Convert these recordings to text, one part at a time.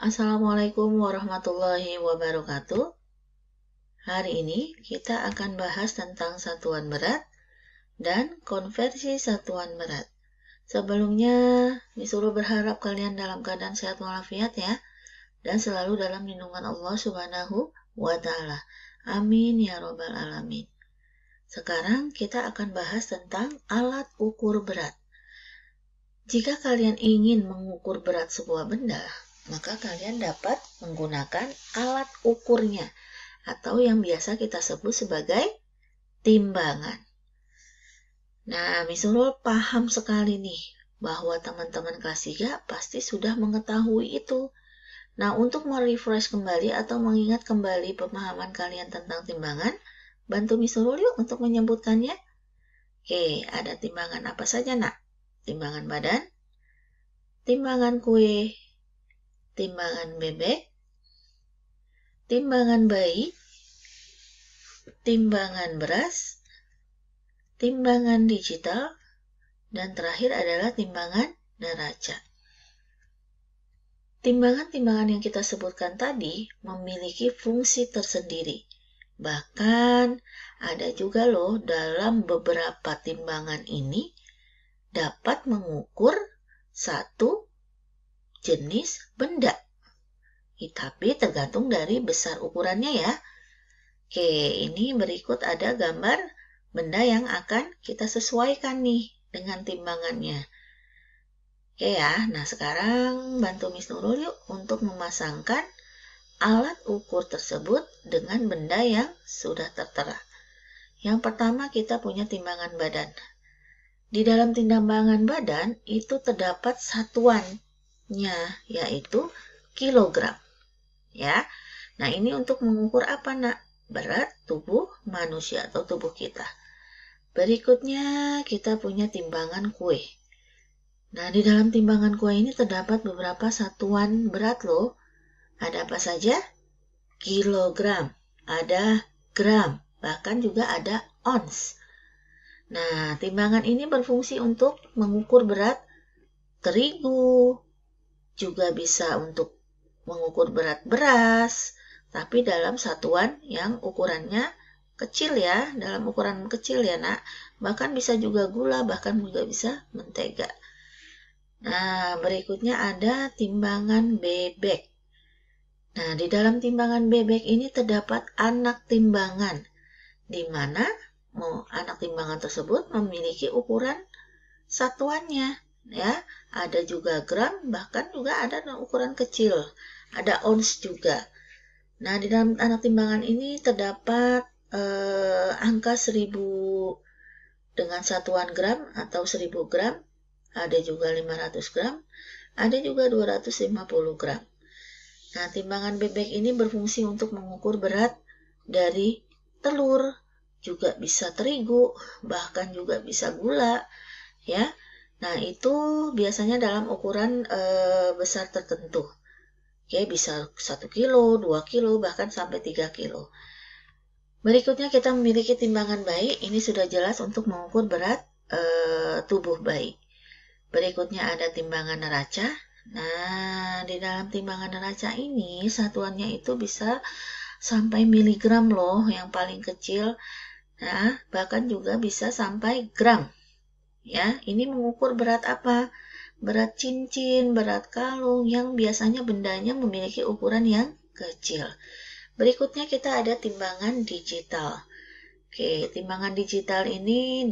Assalamualaikum warahmatullahi wabarakatuh. Hari ini kita akan bahas tentang satuan berat dan konversi satuan berat. Sebelumnya, disuruh berharap kalian dalam keadaan sehat walafiat ya, dan selalu dalam lindungan Allah Subhanahu wa Ta'ala. Amin ya Robbal Alamin. Sekarang kita akan bahas tentang alat ukur berat. Jika kalian ingin mengukur berat sebuah benda, maka kalian dapat menggunakan alat ukurnya atau yang biasa kita sebut sebagai timbangan. Nah, Misurul paham sekali nih bahwa teman-teman kelas 3 pasti sudah mengetahui itu. Nah, untuk merefresh kembali atau mengingat kembali pemahaman kalian tentang timbangan, bantu Misurul yuk untuk menyebutkannya. Oke, ada timbangan apa saja, Nak? Timbangan badan, timbangan kue, timbangan bebek, timbangan bayi, timbangan beras, timbangan digital, dan terakhir adalah timbangan neraca. Timbangan-timbangan yang kita sebutkan tadi memiliki fungsi tersendiri. Bahkan ada juga loh dalam beberapa timbangan ini dapat mengukur satu jenis benda. Tapi tergantung dari besar ukurannya ya. Oke, ini berikut ada gambar benda yang akan kita sesuaikan nih dengan timbangannya. Oke ya, nah sekarang bantu Miss Nurul yuk untuk memasangkan alat ukur tersebut dengan benda yang sudah tertera. Yang pertama kita punya timbangan badan. Di dalam timbangan badan itu terdapat satuannya yaitu kilogram. Ya. Nah, ini untuk mengukur apa, Nak? Berat tubuh manusia atau tubuh kita. Berikutnya kita punya timbangan kue. Nah, di dalam timbangan kue ini terdapat beberapa satuan berat loh. Ada apa saja? Kilogram, ada gram, bahkan juga ada ons. Nah, timbangan ini berfungsi untuk mengukur berat terigu, juga bisa untuk mengukur berat beras, tapi dalam satuan yang ukurannya kecil ya, dalam ukuran kecil ya Nak. Bahkan bisa juga gula, bahkan juga bisa mentega. Nah, berikutnya ada timbangan bebek. Nah, di dalam timbangan bebek ini terdapat anak timbangan, di mana anak timbangan tersebut memiliki ukuran satuannya ya, ada juga gram, bahkan juga ada ukuran kecil, ada ons juga. Nah, di dalam anak timbangan ini terdapat angka 1000 dengan satuan gram atau 1000 gram, ada juga 500 gram, ada juga 250 gram. Nah, timbangan bebek ini berfungsi untuk mengukur berat dari telur, juga bisa terigu, bahkan juga bisa gula, ya. Nah, itu biasanya dalam ukuran besar tertentu. Oke, bisa 1 kilo, 2 kilo, bahkan sampai 3 kilo. Berikutnya kita memiliki timbangan bayi. Ini sudah jelas untuk mengukur berat tubuh bayi. Berikutnya ada timbangan neraca. Nah, di dalam timbangan neraca ini satuannya itu bisa sampai miligram loh, yang paling kecil. Nah, bahkan juga bisa sampai gram. Ya, ini mengukur berat apa? Berat cincin, berat kalung, yang biasanya bendanya memiliki ukuran yang kecil. Berikutnya kita ada timbangan digital. Oke, timbangan digital ini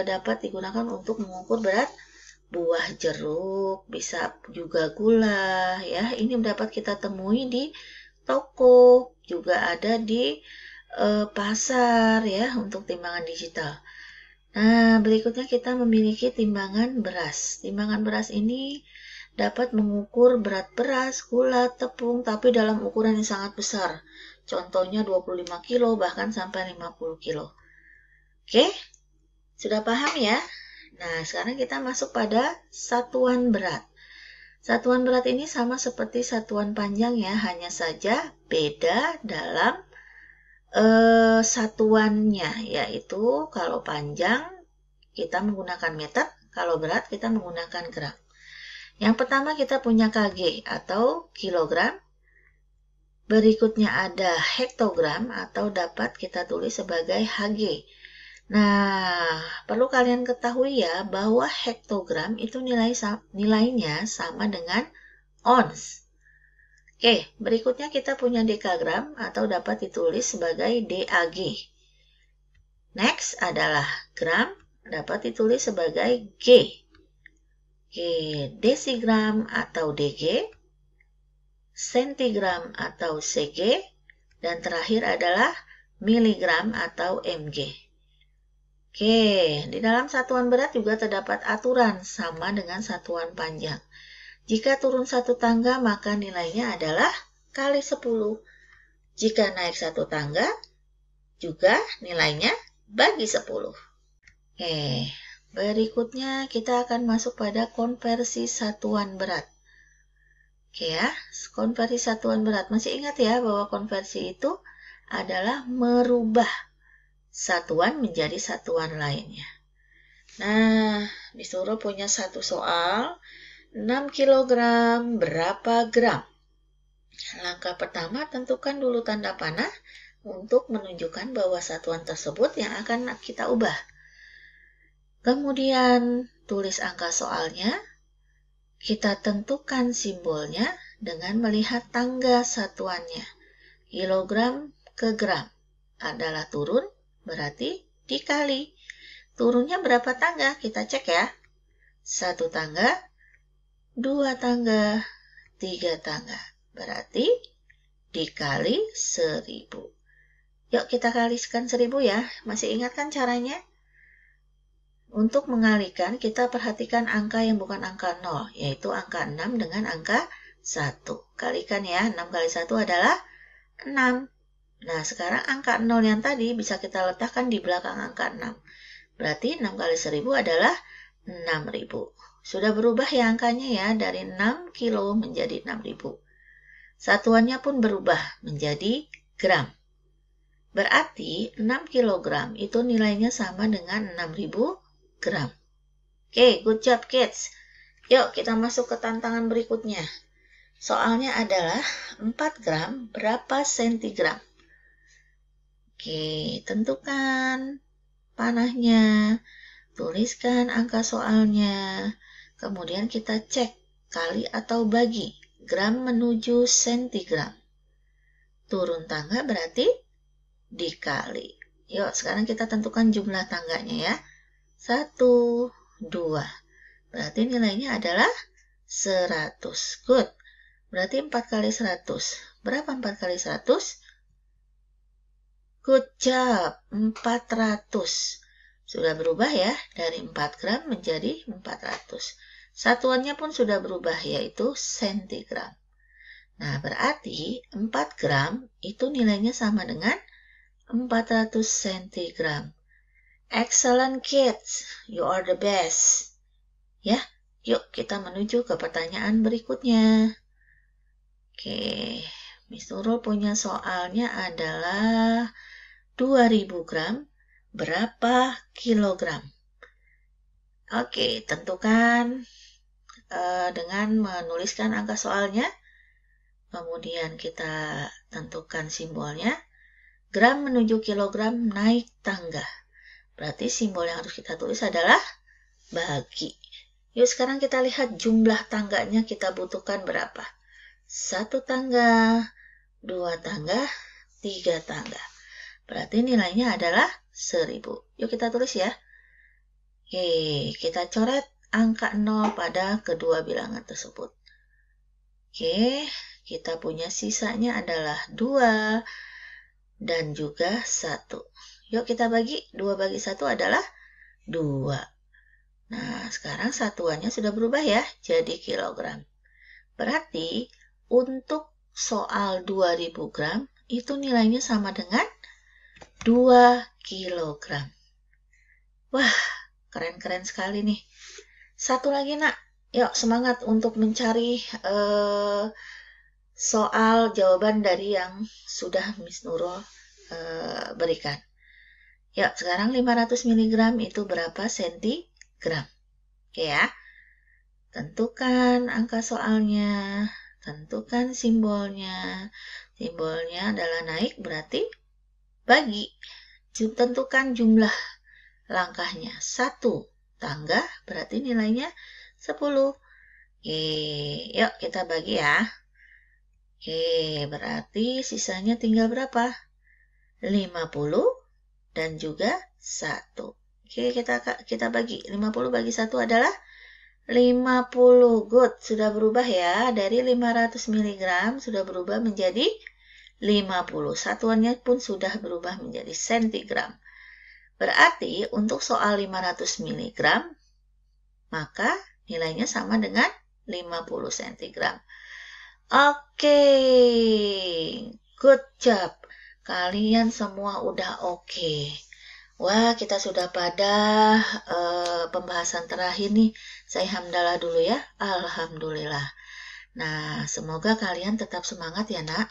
dapat digunakan untuk mengukur berat buah jeruk, bisa juga gula, ya. Ini dapat kita temui di toko, juga ada di pasar ya untuk timbangan digital. Nah, berikutnya kita memiliki timbangan beras. Timbangan beras ini dapat mengukur berat beras, gula, tepung, tapi dalam ukuran yang sangat besar. Contohnya 25 kilo, bahkan sampai 50 kilo. Oke, sudah paham ya? Nah, sekarang kita masuk pada satuan berat. Satuan berat ini sama seperti satuan panjang ya, hanya saja beda dalam satuannya, yaitu kalau panjang kita menggunakan meter, kalau berat kita menggunakan gram. Yang pertama kita punya kg atau kilogram, Berikutnya ada hektogram atau dapat kita tulis sebagai Hg. Nah, perlu kalian ketahui ya bahwa hektogram itu nilainya sama dengan ons. Oke, berikutnya kita punya dekagram atau dapat ditulis sebagai DAG. Next adalah gram, dapat ditulis sebagai G. Oke, desigram atau DG, sentigram atau CG, dan terakhir adalah miligram atau mg. Oke, di dalam satuan berat juga terdapat aturan sama dengan satuan panjang. Jika turun satu tangga, maka nilainya adalah kali 10. Jika naik satu tangga, juga nilainya bagi 10. Oke, berikutnya kita akan masuk pada konversi satuan berat. Oke ya, konversi satuan berat. Masih ingat ya bahwa konversi itu adalah merubah satuan menjadi satuan lainnya. Nah, disuruh punya satu soal, 6 kg berapa gram? Langkah pertama, tentukan dulu tanda panah untuk menunjukkan bahwa satuan tersebut yang akan kita ubah. Kemudian, tulis angka soalnya. Kita tentukan simbolnya dengan melihat tangga satuannya. Kilogram ke gram adalah turun, berarti dikali. Turunnya berapa tangga? Kita cek ya. 1 tangga, 2 tangga, 3 tangga. Berarti dikali 1000. Yuk kita kalikan 1000 ya. Masih ingat kan caranya? Untuk mengalikan, kita perhatikan angka yang bukan angka 0, yaitu angka 6 dengan angka 1. Kalikan ya, 6 kali 1 adalah 6. Nah, sekarang angka 0 yang tadi bisa kita letakkan di belakang angka 6. Berarti 6 kali 1000 adalah 6000. Sudah berubah ya angkanya ya, dari 6 kilo menjadi 6000. Satuannya pun berubah menjadi gram. Berarti 6 kg itu nilainya sama dengan 6000 gram. Oke, good job kids. Yuk kita masuk ke tantangan berikutnya. Soalnya adalah 4 gram berapa sentigram? Oke, tentukan panahnya, tuliskan angka soalnya, kemudian kita cek kali atau bagi gram menuju sentigram. Turun tangga berarti dikali. Yuk sekarang kita tentukan jumlah tangganya ya. 1, 2. Berarti nilainya adalah 100. Good. Berarti 4 kali 100. Berapa 4 kali 100? Good job. 400. Sudah berubah ya. Dari 4 gram menjadi 400. Satuannya pun sudah berubah yaitu sentigram. Nah berarti 4 gram itu nilainya sama dengan 400 sentigram. Excellent kids, you are the best. Ya, yuk kita menuju ke pertanyaan berikutnya. Oke, Miss Nurul punya soalnya adalah 2000 gram berapa kilogram? Oke, tentukan dengan menuliskan angka soalnya. Kemudian kita tentukan simbolnya. Gram menuju kilogram naik tangga. Berarti simbol yang harus kita tulis adalah bagi. Yuk sekarang kita lihat jumlah tangganya kita butuhkan berapa. 1 tangga, 2 tangga, 3 tangga. Berarti nilainya adalah 1000. Yuk kita tulis ya. Oke, kita coret angka 0 pada kedua bilangan tersebut. Oke, kita punya sisanya adalah 2 dan juga 1. Yuk kita bagi, 2 bagi 1 adalah 2. Nah, sekarang satuannya sudah berubah ya, jadi kilogram. Berarti, untuk soal 2000 gram, itu nilainya sama dengan 2 kilogram. Wah, keren-keren sekali nih. Satu lagi nak, yuk semangat untuk mencari soal jawaban dari yang sudah Miss Nurul berikan. Ya, sekarang 500 mg itu berapa sentigram? Oke ya. Tentukan angka soalnya, tentukan simbolnya, Simbolnya adalah naik, berarti bagi. Tentukan jumlah langkahnya. 1 tangga, berarti nilainya 10. Oke, yuk kita bagi ya. Oke, berarti sisanya tinggal berapa? 50 dan juga 1. Oke, kita bagi. 50 bagi 1 adalah 50. Good, sudah berubah ya. Dari 500 mg sudah berubah menjadi 50. Satuannya pun sudah berubah menjadi sentigram. Berarti untuk soal 500 mg, maka nilainya sama dengan 50 cm. Oke, good job. Kalian semua udah oke. Wah, kita sudah pada pembahasan terakhir nih. Saya hamdalah dulu ya. Alhamdulillah. Nah, semoga kalian tetap semangat ya, Nak.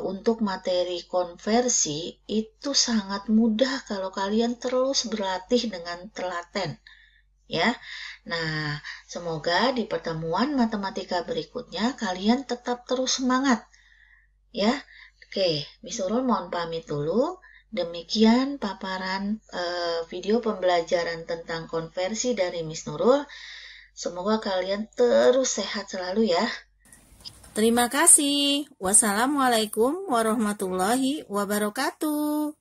Untuk materi konversi itu sangat mudah kalau kalian terus berlatih dengan telaten. Ya. Nah, semoga di pertemuan matematika berikutnya kalian tetap terus semangat. Ya. Oke, Miss Nurul mohon pamit dulu. Demikian paparan video pembelajaran tentang konversi dari Miss Nurul. Semoga kalian terus sehat selalu ya. Terima kasih. Wassalamualaikum warahmatullahi wabarakatuh.